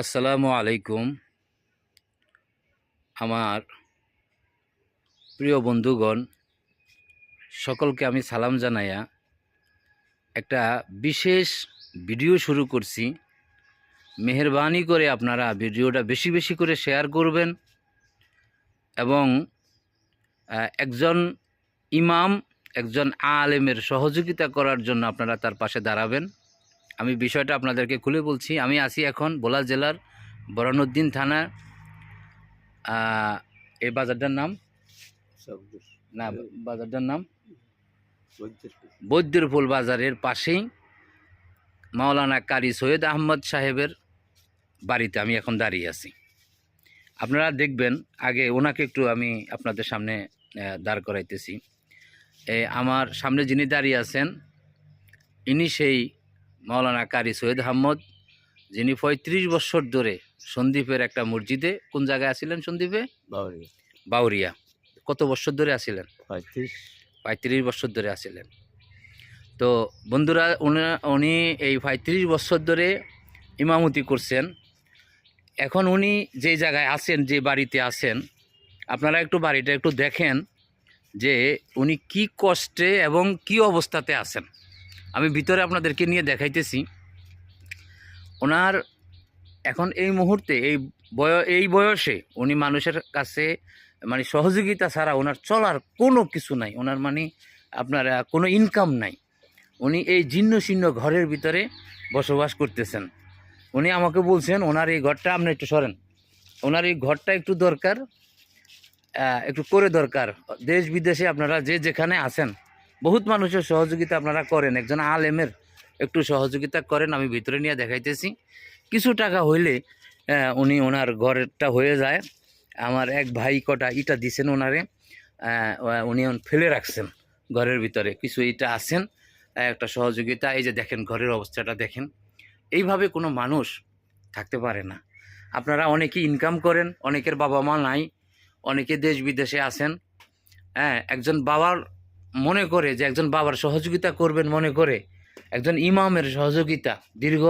আসসালামু আলাইকুম। আমার প্রিয় বন্ধুগণ, সকলকে আমি সালাম জানাইয়া একটা বিশেষ ভিডিও শুরু করছি। মেহেরবানি করে আপনারা ভিডিওটা বেশি বেশি করে শেয়ার করবেন এবং একজন ইমাম, একজন আলেমের সহযোগিতা করার জন্য আপনারা তার পাশে দাঁড়াবেন। আমি বিষয়টা আপনাদেরকে খুলে বলছি। আমি আছি এখন ভোলা জেলার বরানুদ্দিন থানা। এই বাজারটার নাম না, বাজারটার নাম বৈদ্যরপুল বাজারের পাশেই মাওলানা কারি সৈয়দ আহমদ সাহেবের বাড়িতে আমি এখন দাঁড়িয়ে আছি। আপনারা দেখবেন, আগে ওনাকে একটু আমি আপনাদের সামনে দাঁড় করাইতেছি। আমার সামনে যিনি দাঁড়িয়ে আছেন, ইনি সেই মাওলানা কারি সৈয়দ আহমদ, যিনি ৩৫ বছর ধরে সন্দ্বীপের একটা মসজিদে, কোন জায়গায় আছিলেন সন্দ্বীপে? বাউরিয়া। কত বছর ধরে আছিলেন? ৩৫ বছর ধরে আছিলেন। তো বন্ধুরা, উনি এই ৩৫ বছর ধরে ইমামতি করছেন। এখন উনি যে জায়গায় আছেন, যে বাড়িতে আছেন, আপনারা একটু বাড়িটা একটু দেখেন যে উনি কি কষ্টে এবং কি অবস্থাতে আছেন। আমি ভিতরে আপনাদেরকে নিয়ে দেখাইতেছি। ওনার এখন এই মুহূর্তে এই বয়সে উনি মানুষের কাছে মানে সহযোগিতা ছাড়া ওনার চলার কোনো কিছু নাই। ওনার মানে আপনার কোনো ইনকাম নাই। উনি এই জীর্ণ শীর্ণ ঘরের ভিতরে বসবাস করতেছেন। উনি আমাকে বলছেন ওনার এই ঘরটা, আপনি একটু সরেন, ওনার এই ঘরটা একটু দরকার, একটু করে দরকার। দেশ বিদেশে আপনারা যে যেখানে আছেন, বহুত মানুষের সহযোগিতা আপনারা করেন, একজন আলেমের একটু সহযোগিতা করেন। আমি ভিতরে নিয়ে দেখাইতেছি। কিছু টাকা হইলে উনি ওনার ঘরটা হয়ে যায়। আমার এক ভাই কটা ইটা দিছেন ওনারে, উনি ফেলে রাখছেন ঘরের ভিতরে। কিছু ইটা আছেন, একটা সহযোগিতা। এই যে দেখেন ঘরের অবস্থাটা দেখেন। এইভাবে কোনো মানুষ থাকতে পারে না। আপনারা অনেকে ইনকাম করেন, অনেকের বাবা মা নাই, অনেকে দেশ বিদেশে আছেন। একজন বাবার মনে করে যে একজন বাবার সহযোগিতা করবেন, মনে করে একজন ইমামের সহযোগিতা, দীর্ঘ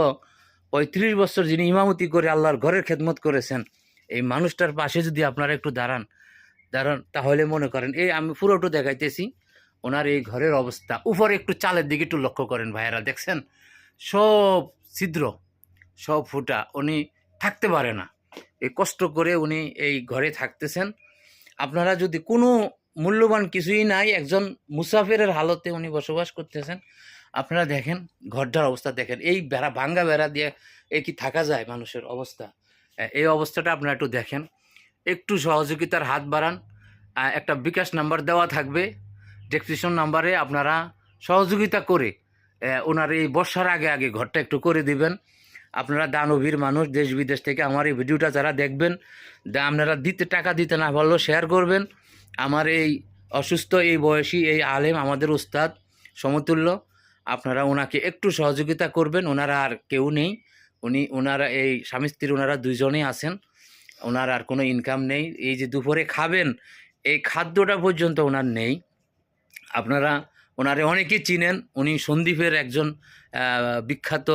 ৩৫ বছর যিনি ইমামতি করে আল্লাহর ঘরের খেদমত করেছেন, এই মানুষটার পাশে যদি আপনারা একটু দাঁড়ান তাহলে মনে করেন, এই আমি পুরোটা দেখাইতেছি ওনার এই ঘরের অবস্থা। উপরে একটু চালের দিকে একটু লক্ষ্য করেন ভাইয়েরা, দেখছেন সব ছিদ্র, সব ফুটা। উনি থাকতে পারে না, এই কষ্ট করে উনি এই ঘরে থাকতেছেন। আপনারা যদি কোনো মূল্যবান কিছুই নাই, একজন মুসাফিরের হালতে উনি বসবাস করতেছেন। আপনারা দেখেন ঘরটার অবস্থা দেখেন। এই বেড়া, ভাঙ্গা বেড়া দিয়ে কি থাকা যায় মানুষের অবস্থা? এই অবস্থাটা আপনারা একটু দেখেন, একটু সহযোগিতার হাত বাড়ান। একটা বিকাশ নাম্বার দেওয়া থাকবে, ডেসক্রিপশন নাম্বারে আপনারা সহযোগিতা করে ওনার এই বর্ষার আগে আগে ঘরটা একটু করে দিবেন। আপনারা দানবীর মানুষ, দেশ বিদেশ থেকে আমার এই ভিডিওটা যারা দেখবেন, আপনারা টাকা দিতে না পারলেও শেয়ার করবেন। আমার এই অসুস্থ, এই বয়সী এই আলেম, আমাদের উস্তাদ সমতুল্য, আপনারা ওনাকে একটু সহযোগিতা করবেন। ওনারা আর কেউ নেই, ওনারা এই স্বামী স্ত্রী, ওনারা দুইজনেই আছেন। ওনার আর কোনো ইনকাম নেই। এই যে দুপুরে খাবেন, এই খাদ্যটা পর্যন্ত ওনার নেই। আপনারা ওনারে অনেকেই চিনেন। উনি সন্দ্বীপের একজন বিখ্যাত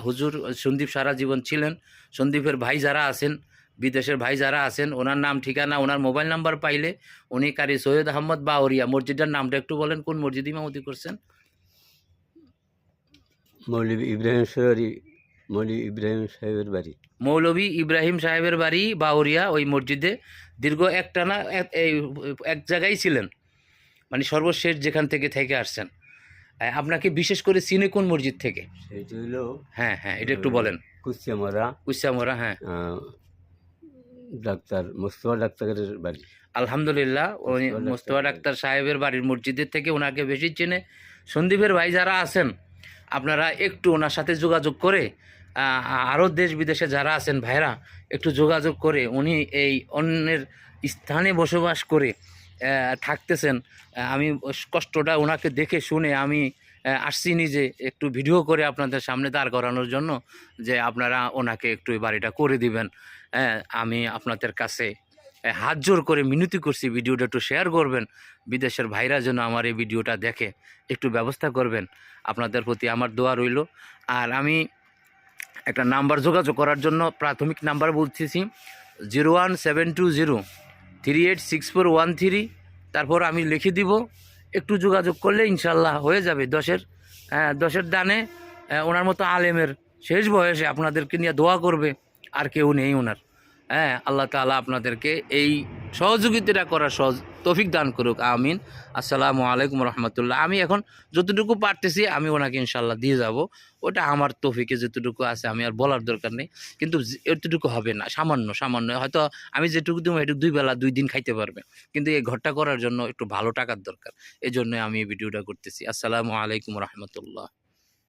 হুজুর। সন্দ্বীপ সারা জীবন ছিলেন। সন্দ্বীপের ভাই যারা আছেন, বিদেশের ভাই যারা আছেন, ওনার নাম ঠিকানা, ওনার মোবাইল নাম্বার পাইলে উনি কারি সৈয়দ আহমদ বাউরিয়া মসজিদের নামটা একটু বলেন, কোন মসজিদ ইমামতি করছেন? মৌলভী ইব্রাহিম সাহেবের বাড়ি। মৌলভী ইব্রাহিম সাহেবের বাড়ি বাউরিয়া। ওই মসজিদে দীর্ঘ একটানা এক জায়গায় ছিলেন, মানে সর্বশেষ যেখান থেকে আসছেন। আপনাকে বিশেষ করে চিনে কোন মসজিদ থেকে? সেটা হলো, হ্যাঁ হ্যাঁ, এটা একটু বলেন। কুচিয়ামরা, হ্যাঁ। ডাক্তার মোস্তফা ডাক্তারের বাড়ি। আলহামদুলিল্লাহ, ওই মোস্তফা ডাক্তার সাহেবের বাড়ির মসজিদের থেকে ওনাকে বেশি চেনে। সন্দীপের ভাই যারা আছেন, আপনারা একটু ওনার সাথে যোগাযোগ করে, আরও দেশ বিদেশে যারা আছেন ভাইরা, একটু যোগাযোগ করে, উনি এই অন্যের স্থানে বসবাস করে থাকতেছেন। আমি কষ্টটা ওনাকে দেখে শুনে আমি আসছি নিজে একটু ভিডিও করে আপনাদের সামনে দাঁড় করানোর জন্য, যে আপনারা ওনাকে একটু এই বাড়িটা করে দিবেন। আমি আপনাদের কাছে হাত জোর করে মিনতি করছি, ভিডিওটা একটু শেয়ার করবেন। বিদেশের ভাইরা যেন আমার এই ভিডিওটা দেখে, একটু ব্যবস্থা করবেন। আপনাদের প্রতি আমার দোয়া রইল। আর আমি একটা নাম্বার যোগাযোগ করার জন্য প্রাথমিক নাম্বার বলতেছি 01720386413। তারপর আমি লিখে দিব, একটু যোগাযোগ করলে ইনশাল্লাহ হয়ে যাবে। 10-এর দানে ওনার মতো আলেমের শেষ বয়সে আপনাদেরকে নিয়ে দোয়া করবে, আর কেউ নেই ওনার। হ্যাঁ, আল্লাহ তাআলা আপনাদেরকে এই সহযোগিতাটা করার তৌফিক দান করুক, আমিন। আসসালামু আলাইকুম রহমতুল্লাহ। আমি এখন যতটুকু পারতেছি আমি ওনাকে ইনশাল্লাহ দিয়ে যাব। ওটা আমার তৌফিকে যতটুকু আছে, আমি আর বলার দরকার নেই, কিন্তু এতটুকু হবে না, সামান্য সামান্য। হয়তো আমি যেটুকু দিব এটুকু 2 বেলা 2 দিন খাইতে পারবে, কিন্তু এই ঘরটা করার জন্য একটু ভালো টাকার দরকার। এই জন্য আমি এই ভিডিওটা করতেছি। আসসালামু আলাইকুম রহমতুল্লাহ।